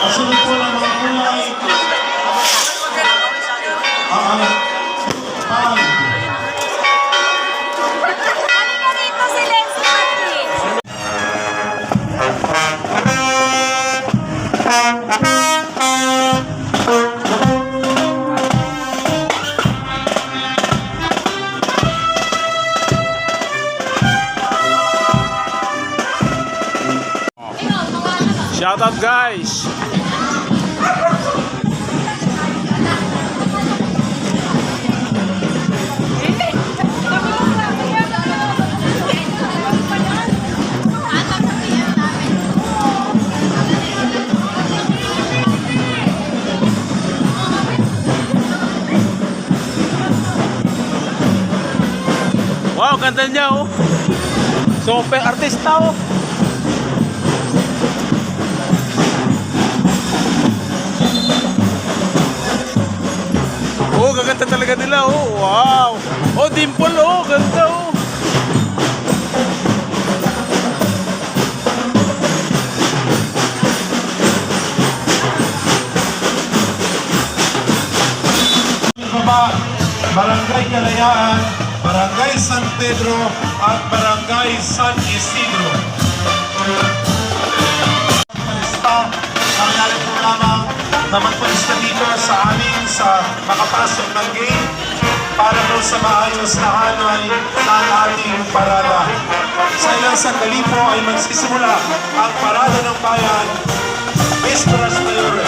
Kasunod po ng mga kulay. Pag. Halika rito si Leslie. Shout out guys! Wow, ganda niya oh! Super artista oh! Oh, gaganda talaga nila oh. Wow. Oh, dimple oh, ganda oh. Baba, Barangay Kalayaan, Barangay San Pedro, at Barangay San Isidro. Nangyari po lamang na magpalista dito sa amin sa makapasok ng gate para po sa maayos na hanay ng ating parada. Sa ilang sandali po ay magsisimula ang parada ng bayan. Vísperas Mayores.